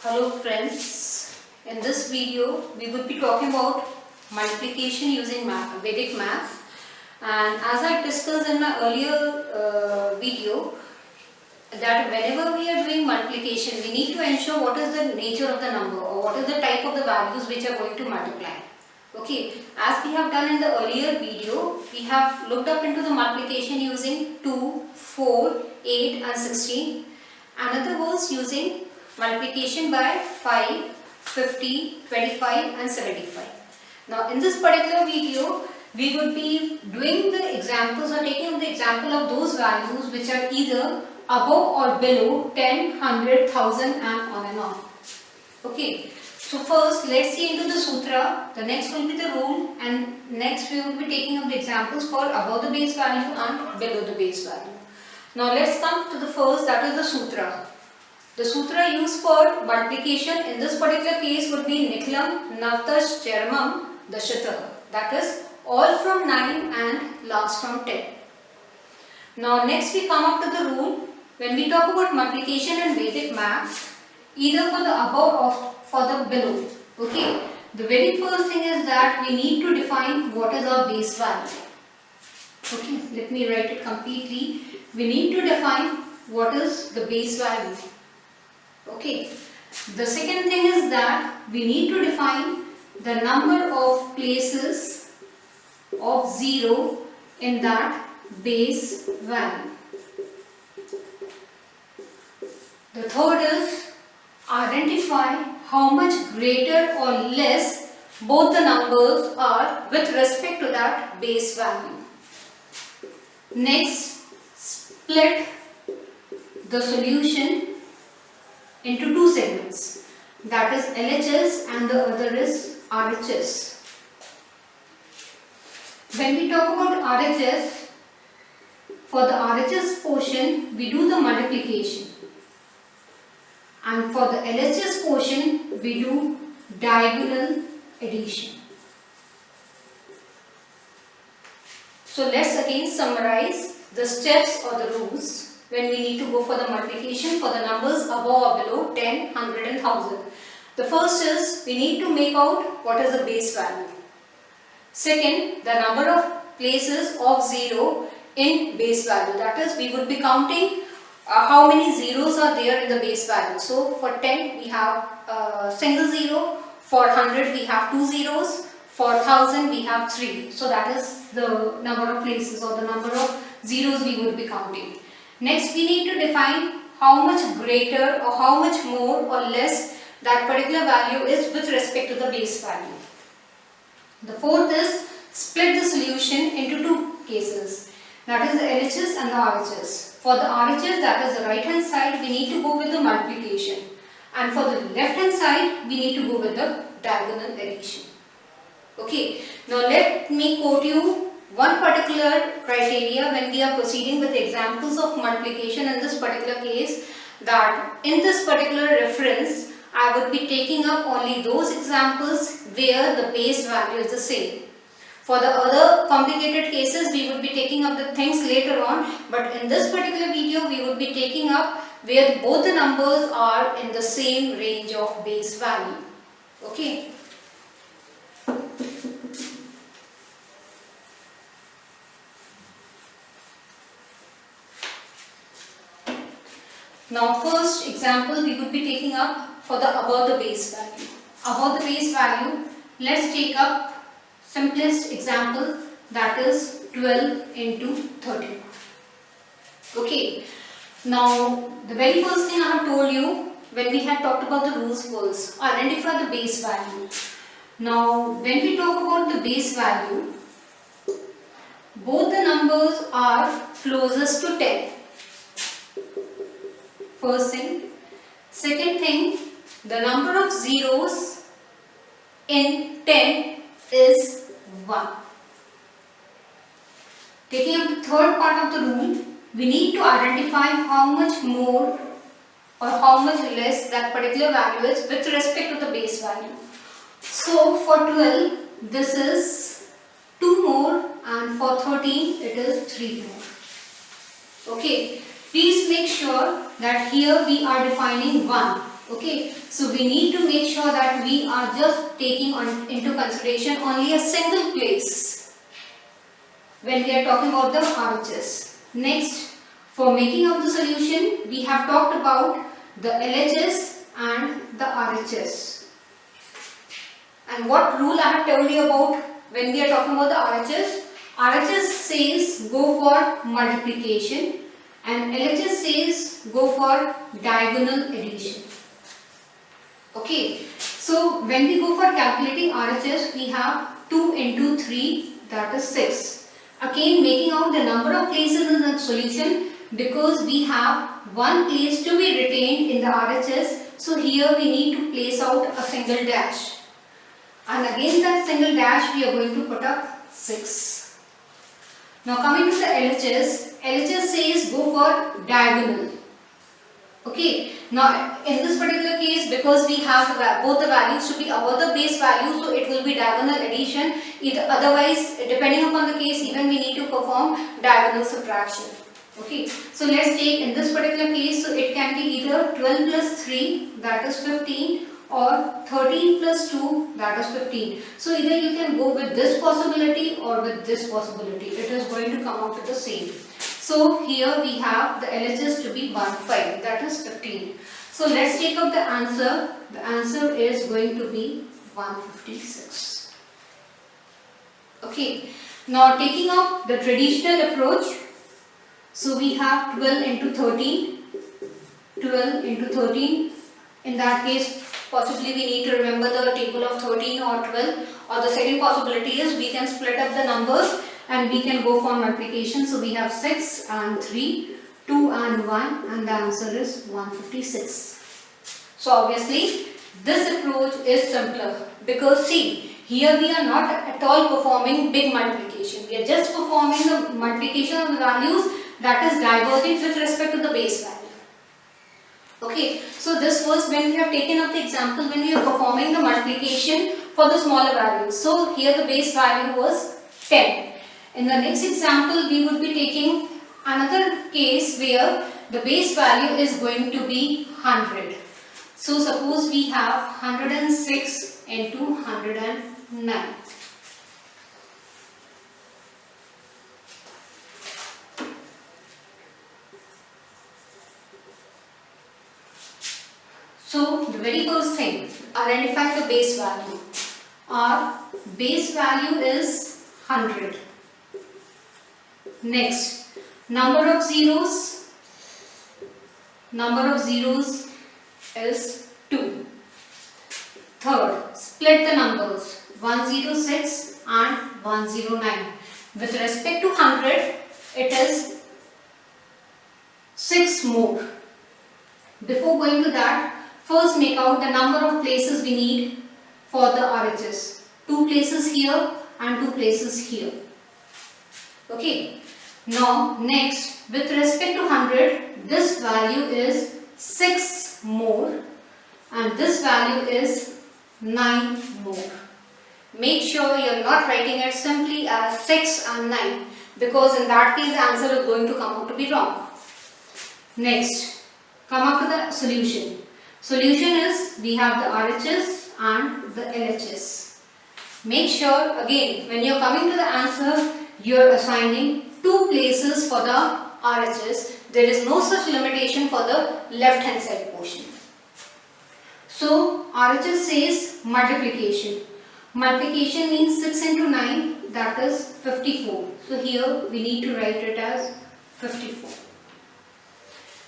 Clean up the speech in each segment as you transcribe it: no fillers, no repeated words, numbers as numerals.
Hello friends, in this video we would be talking about multiplication using Vedic math, and as I discussed in my earlier video that whenever we are doing multiplication we need to ensure what is the nature of the number or what is the type of the values which are going to multiply. Okay, as we have done in the earlier video, we have looked up into the multiplication using 2, 4, 8 and 16. Another was using multiplication by 5, 50, 25 and 75. Now in this particular video, we would be doing the examples or taking up the example of those values which are either above or below 10, 100, 1000 and on and on. Okay. So first let's see into the sutra, the next will be the rule, and next we will be taking up the examples for above the base value and below the base value. Now let's come to the first, that is the sutra. The sutra used for multiplication in this particular case would be Niklam, Navtash, Chermam, Dashata. That is all from 9 and last from 10. Now next we come up to the rule. When we talk about multiplication in Vedic math, either for the above or for the below. Okay. The very first thing is that we need to define what is our base value. Okay. Let me write it completely. We need to define what is the base value. Okay. The second thing is that we need to define the number of places of 0 in that base value. The third is identify how much greater or less both the numbers are with respect to that base value. Next, split the solution into two segments, that is LHS and the other is RHS. When we talk about RHS, for the RHS portion we do the multiplication. And for the LHS portion, we do diagonal addition. So let's again summarize the steps or the rules when we need to go for the multiplication for the numbers above or below 10, 100 and 1000. The first is we need to make out what is the base value. Second, the number of places of 0 in base value. That is, we would be counting how many zeros are there in the base value. So for 10 we have a single zero, for 100 we have 2 zeros, for 1000 we have 3. So that is the number of places or the number of zeros we would be counting. Next we need to define how much greater or how much more or less that particular value is with respect to the base value. The fourth is split the solution into two cases, that is the LHS and the RHS. For the RHS, that is the right hand side, we need to go with the multiplication, and for the left hand side we need to go with the diagonal addition. Okay, now let me quote you one particular criteria when we are proceeding with examples of multiplication in this particular case, that in this particular reference I would be taking up only those examples where the base value is the same. For the other complicated cases, we would be taking up the things later on, but in this particular video, we would be taking up where both the numbers are in the same range of base value. Okay. Now, first example we would be taking up for the above the base value. Above the base value, let's take up simplest example, that is 12 into 30. Okay. Now the very first thing I have told you when we had talked about the rules was identify the base value. Now when we talk about the base value, both the numbers are closest to 10. First thing. Second thing, the number of zeros in 10 is 1. Taking up the third part of the rule, we need to identify how much more or how much less that particular value is with respect to the base value. So for 12 this is 2 more, and for 13 it is 3 more. Okay, please make sure that here we are defining 1 Okay, so we need to make sure that we are just taking into consideration only a single place when we are talking about the RHS. Next, for making up the solution, we have talked about the LHS and the RHS. And what rule I have told you about when we are talking about the RHS? RHS says go for multiplication and LHS says go for diagonal addition. Okay, so when we go for calculating RHS, we have 2 into 3, that is 6. Again, making out the number of places in the solution, because we have one place to be retained in the RHS. So here we need to place out a single dash. And against that single dash, we are going to put up 6. Now coming to the LHS, LHS says go for diagonal. Okay, now in this particular case, because we have both the values to be above the base value, so it will be diagonal addition. Otherwise, depending upon the case, even we need to perform diagonal subtraction. Okay, so let's take in this particular case, so it can be either 12 plus 3, that is 15, or 13 plus 2, that is 15. So either you can go with this possibility or with this possibility. It is going to come out to the same. So here we have the LHS to be 15, that is 15. So let's take up the answer. The answer is going to be 156. Okay, now taking up the traditional approach. So we have 12 into 13. 12 into 13. In that case, possibly we need to remember the table of 13 or 12. Or the second possibility is we can split up the numbers and we can go for multiplication. So we have 6 and 3, 2 and 1, and the answer is 156. So obviously this approach is simpler, because see, here we are not at all performing big multiplication. We are just performing the multiplication of the values that is divergent with respect to the base value. Okay, so this was when we have taken up the example when we are performing the multiplication for the smaller values. So here the base value was 10. In the next example, we would be taking another case where the base value is going to be 100. So suppose we have 106 into 109. So the very first thing, identify the base value. Our base value is 100. Next, number of zeros is 2. Third, split the numbers 106 and 109. With respect to 100, it is 6 more. Before going to that, first make out the number of places we need for the RHS. 2 places here and 2 places here. Okay. Now next, with respect to 100, this value is 6 more and this value is 9 more. Make sure you are not writing it simply as 6 and 9, because in that case the answer is going to come out to be wrong. Next, come up to the solution. Solution is, we have the RHS and the LHS. Make sure again, when you are coming to the answer, you are assigning 2 places for the RHS. There is no such limitation for the left hand side portion. So RHS says multiplication. Multiplication means 6 into 9, that is 54. So here we need to write it as 54.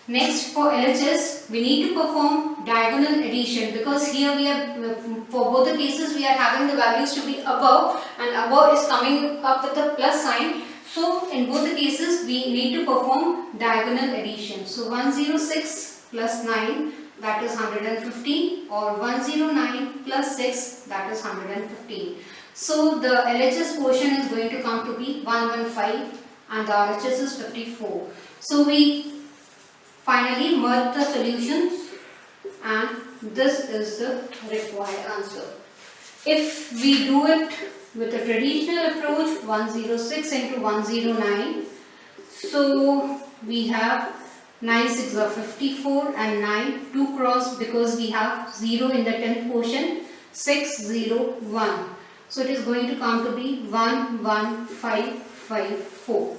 Next, for LHS, we need to perform diagonal addition, because here we are, for both the cases, we are having the values to be above, and above is coming up with a plus sign. So in both the cases, we need to perform diagonal addition. So 106 plus 9, that is 115, or 109 plus 6, that is 115. So the LHS portion is going to come to be 115 and the RHS is 54. So we finally merge the solutions and this is the required answer. If we do it with the traditional approach, 106 into 109, so we have 9 6 are 54 and 9 2 cross because we have 0 in the 10th portion. 6 0 1. So it is going to come to be 1 1 5 5 4.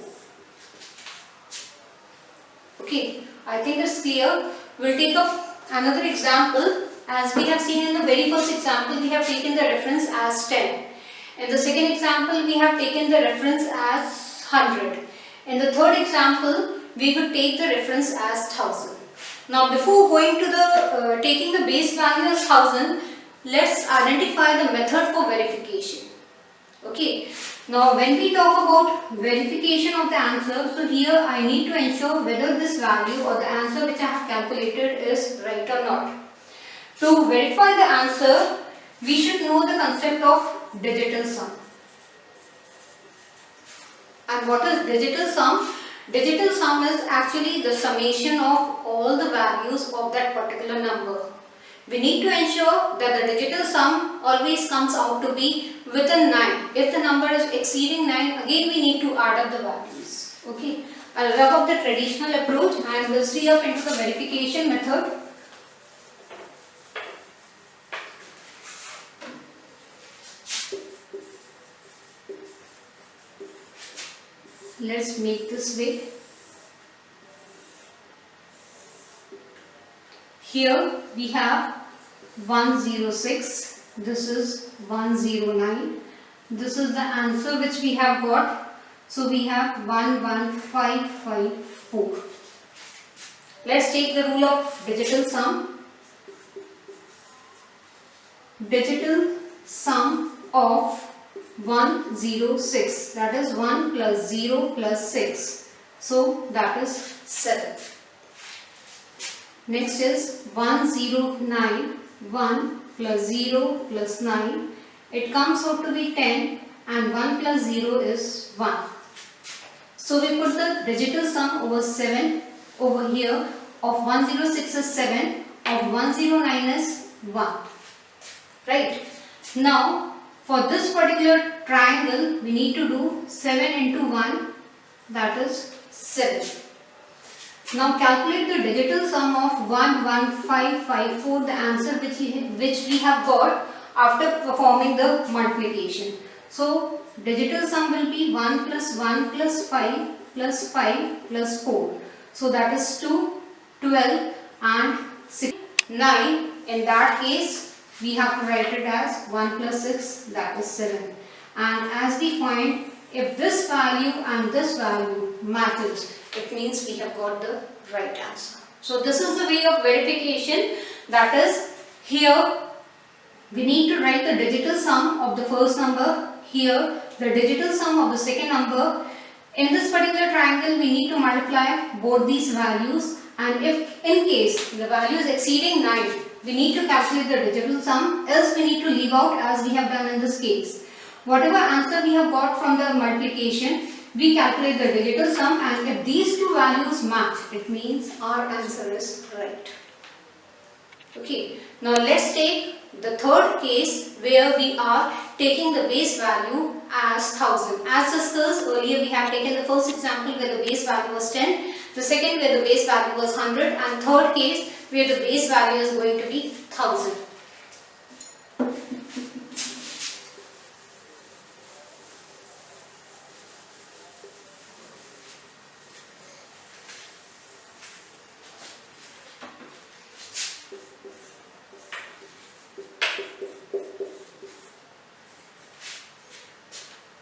Okay, I think it's clear. We'll take up another example. As we have seen in the very first example, we have taken the reference as 10. In the second example, we have taken the reference as 100. In the third example, we will take the reference as 1000. Now, before going to the taking the base value as 1000, let's identify the method for verification. Okay. Now, when we talk about verification of the answer, so here I need to ensure whether this value or the answer which I have calculated is right or not. To verify the answer, we should know the concept of digital sum. And what is digital sum? Digital sum is actually the summation of all the values of that particular number. We need to ensure that the digital sum always comes out to be within 9. If the number is exceeding 9, again we need to add up the values. Okay. I'll wrap up the traditional approach and we'll see up into the verification method. Let's make this way. Here we have 106, this is 109, this is the answer which we have got. So we have 11554. Let's take the rule of digital sum. Digital sum of 106, that is 1 plus 0 plus 6, so that is 7. Next is 109, 1 plus 0 plus 9, it comes out to be 10 and 1 plus 0 is 1. So we put the digital sum over 7 over here. Of 106 is 7, of 109 is 1. Right. Now for this particular triangle, we need to do 7 into 1, that is 7. Now calculate the digital sum of 11554, the answer which we have got after performing the multiplication. So digital sum will be 1 plus 1 plus 5 plus 5 plus 4. So that is 2, 12 and 6, 9. In that case, we have to write it as 1 plus 6, that is 7. And as we find, if this value and this value matches, it means we have got the right answer. So this is the way of verification, that is, here we need to write the digital sum of the first number, here the digital sum of the second number. In this particular triangle, we need to multiply both these values, and if in case the value is exceeding 9, we need to calculate the digital sum, else we need to leave out as we have done in this case. Whatever answer we have got from the multiplication, we calculate the digital sum, and if these two values match, it means our answer is right. Okay, now let's take the third case where we are taking the base value as 1000. As discussed earlier, we have taken the first example where the base value was 10, the second where the base value was 100, and third case where the base value is going to be 1000.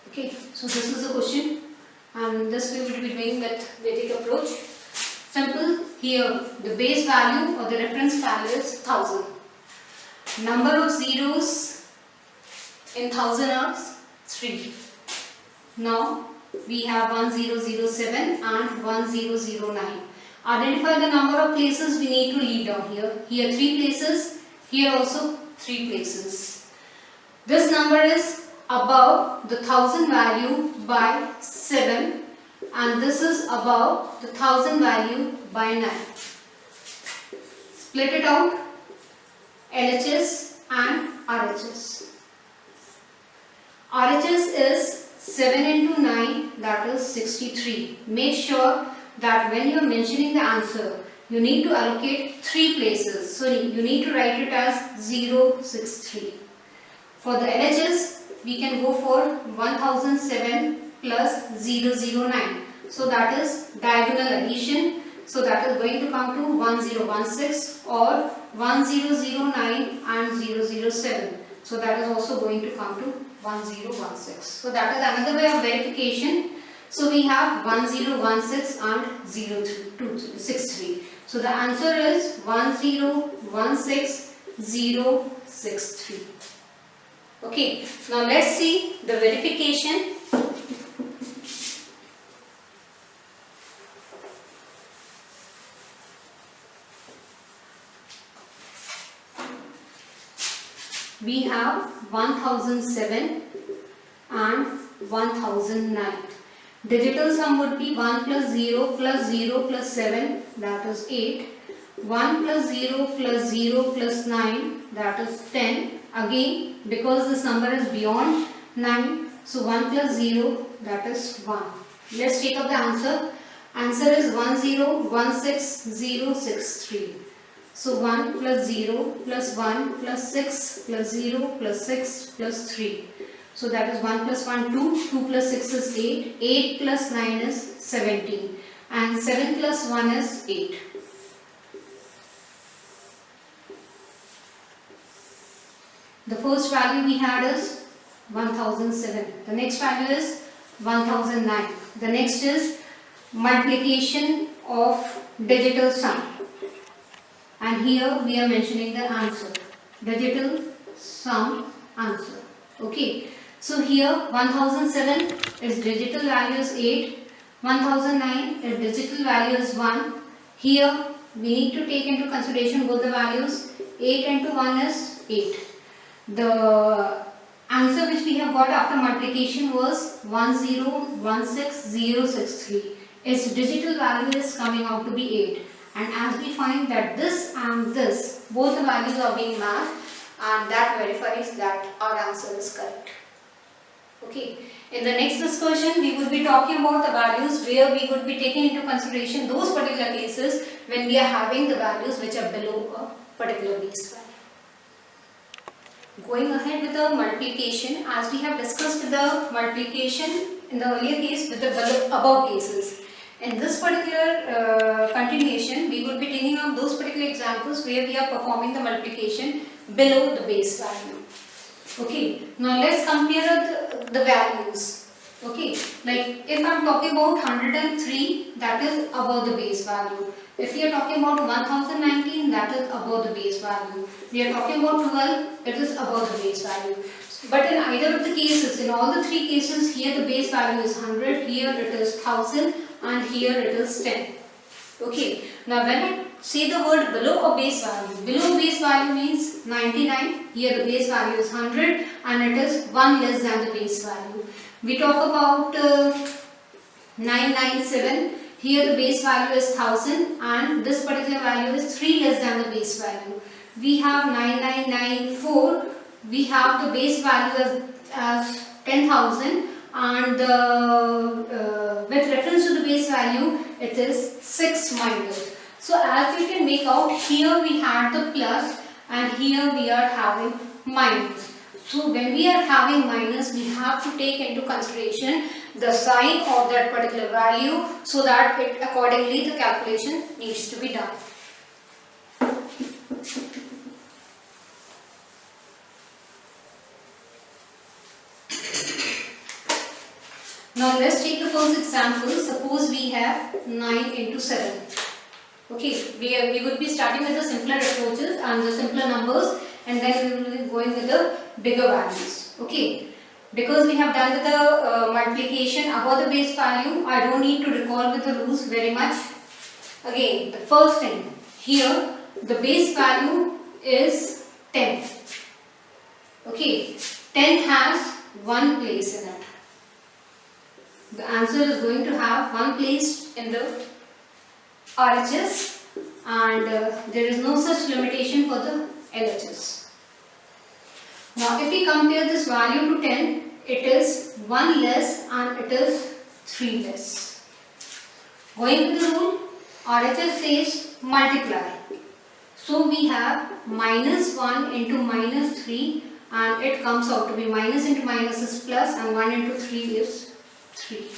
Okay, so this is the question, and this we will be doing with Vedic approach. Simple. Here the base value or the reference value is 1000. Number of zeros in 1000 are 3. Now we have 1007 and 1009. Identify the number of places we need to leave down here. Here 3 places, here also 3 places. This number is above the 1000 value by 7, and this is above the 1000 value by 9. Split it out, LHS and RHS. RHS is 7 into 9, that is 63. Make sure that when you are mentioning the answer, you need to allocate 3 places. So you need to write it as 063. For the LHS, we can go for 1007 plus 009. So that is diagonal addition. So that is going to come to 1016 or 1009 and 007. So that is also going to come to 1016. So that is another way of verification. So we have 1016 and 0263. So the answer is 1016063. Okay, now let's see the verification. We have 1007 and 1009. Digital sum would be 1 plus 0 plus 0 plus 7, that is 8. 1 plus 0 plus 0 plus 9, that is 10. Again, because this number is beyond 9, so 1 plus 0, that is 1. Let's take up the answer. Answer is 1016063. So 1 plus 0 plus 1 plus 6 plus 0 plus 6 plus 3. So that is 1 plus 1, 2, 2 plus 6 is 8, 8 plus 9 is 17 and 7 plus 1 is 8. The first value we had is 1007. The next value is 1009. The next is multiplication of digital sum. And here we are mentioning the answer. Digital sum answer. Okay. So here 1007 is digital value is 8. 1009 is digital value is 1. Here we need to take into consideration both the values. 8 into 1 is 8. The answer which we have got after multiplication was 1016063. Its digital value is coming out to be 8. And as we find that this and this, both the values are being matched, and that verifies that our answer is correct. Okay. In the next discussion, we will be talking about the values where we would be taking into consideration those particular cases when we are having the values which are below a particular base value. Going ahead with the multiplication, as we have discussed the multiplication in the earlier case with the above cases. In this particular continuation, we would be taking up those particular examples where we are performing the multiplication below the base value. Okay, now let's compare the values. Okay, like if I am talking about 103, that is above the base value. If we are talking about 1019, that is above the base value. We are talking about 12, it is above the base value. But in either of the cases, in all the 3 cases, here the base value is 100, here it is 1000 and here it is 10. Okay, now when I say the word below a base value, below base value means 99, here the base value is 100 and it is 1 less than the base value. We talk about 997, here the base value is 1000 and this particular value is 3 less than the base value. We have 9994, we have the base value as 10,000 and with reference to the base value it is 6 minus. So as you can make out, here we had the plus and here we are having minus. So when we are having minus, we have to take into consideration the sign of that particular value so that accordingly the calculation needs to be done. Now let's take the first example. Suppose we have 9 into 7. Okay, we would be starting with the simpler approaches and the simpler numbers, and then we will be going with the bigger values. Okay, because we have done with the multiplication above the base value, I don't need to recall with the rules very much. Again, the first thing, here the base value is 10. Okay, 10 has one place in it. The answer is going to have one place in the RHS and there is no such limitation for the LHS. Now if we compare this value to 10, it is 1 less and it is 3 less. Going with the rule, RHS says multiply. So we have minus 1 into minus 3 and it comes out to be minus into minus is plus and 1 into 3 is 3.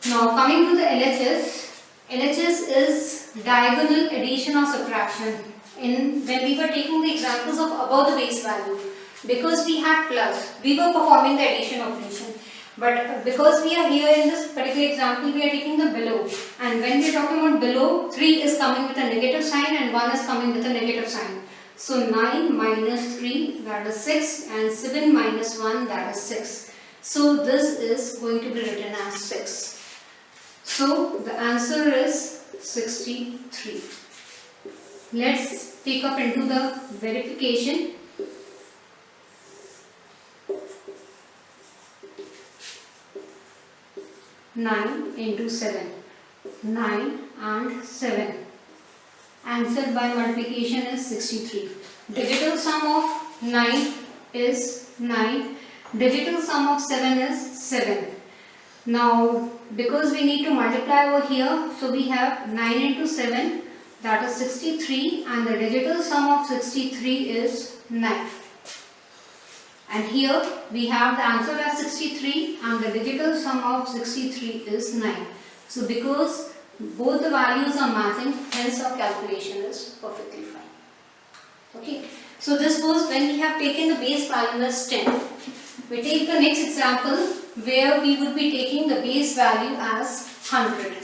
Now coming to the LHS, LHS is diagonal addition or subtraction. When we were taking the examples of above the base value, because we had plus, we were performing the addition operation. But because we are here in this particular example, we are taking the below. And when we are talking about below, 3 is coming with a negative sign and 1 is coming with a negative sign. So 9 minus 3, that is 6, and 7 minus 1, that is 6. So this is going to be written as 6. So the answer is 63. Let's take up into the verification. 9 into 7, 9 and 7. Answer by multiplication is 63. Digital sum of 9 is 9. Digital sum of 7 is 7. Now because we need to multiply over here, so we have 9 into 7, that is 63, and the digital sum of 63 is 9. And here we have the answer as 63 and the digital sum of 63 is 9. So because both the values are matching, hence our calculation is perfectly fine. Okay. So this was when we have taken the base value as 10. We take the next example where we would be taking the base value as 100.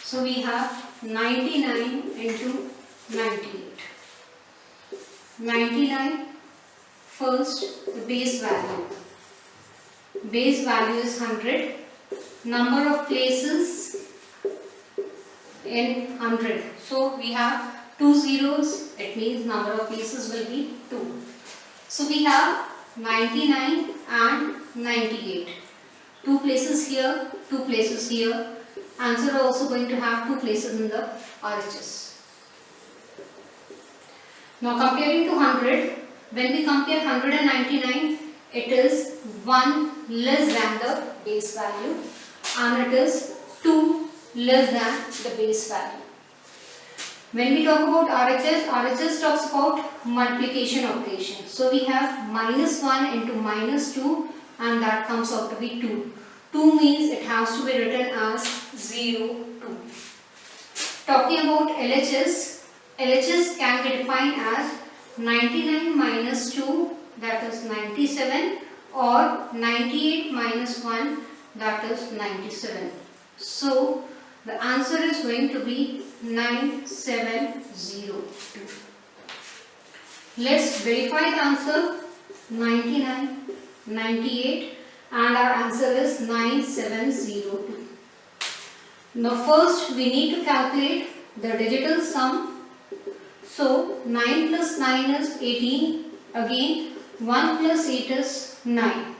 So we have 99 into 98. 99, first the base value. Base value is 100. Number of places in 100. So we have 2 zeros, it means number of places will be 2. So we have 99 and 98. 2 places here, 2 places here. Answer also going to have 2 places in the RHS. Now comparing to 100, when we compare 100 and 99, it is 1 less than the base value and it is 2 less than the base value. When we talk about RHS, RHS talks about multiplication operation. So we have minus 1 into minus 2 and that comes out to be 2. 2 means it has to be written as 0, 2. Talking about LHS, LHS can be defined as 99 minus 2, that is 97, or 98 minus 1, that is 97. So the answer is going to be 9702. Let's verify the answer. 99, 98, and our answer is 9702. Now first we need to calculate the digital sum. So 9 plus 9 is 18. Again 1 plus 8 is 9.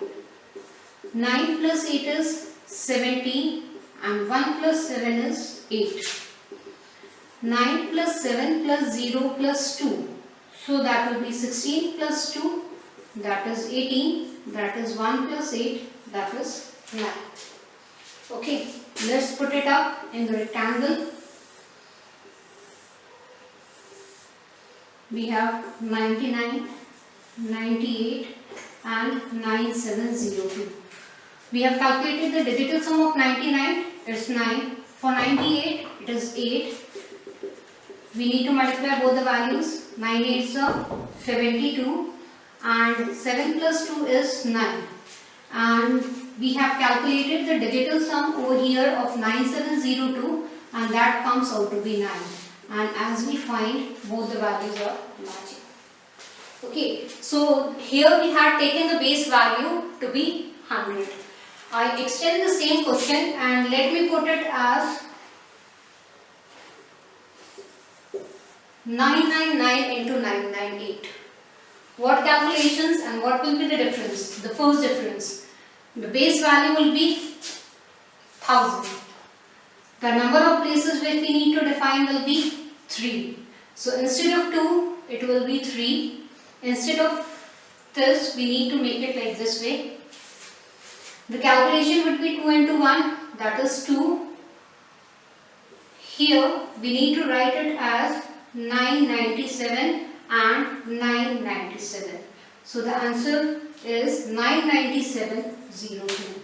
9 plus 8 is 17 and 1 plus 7 is 8. 9 plus 7 plus 0 plus 2. So that will be 16 plus 2, that is 18. That is 1 plus 8, that is 9. Okay, let's put it up in the rectangle. We have 99, 98 and 9702. We have calculated the digital sum of 99, it's 9. For 98, it is 8. We need to multiply both the values. 9 8s are 72. And 7 plus 2 is 9, and we have calculated the digital sum over here of 9702 and that comes out to be 9, and as we find both the values are matching. Okay, so here we had taken the base value to be 100. I extend the same question and let me put it as 999 into 998. What calculations and what will be the difference? The first difference, the base value will be 1000. The number of places which we need to define will be 3. So instead of 2, it will be 3. Instead of this, we need to make it like this way. The calculation would be 2 into 1, that is 2. Here we need to write it as 997 and 997. So the answer is 99702.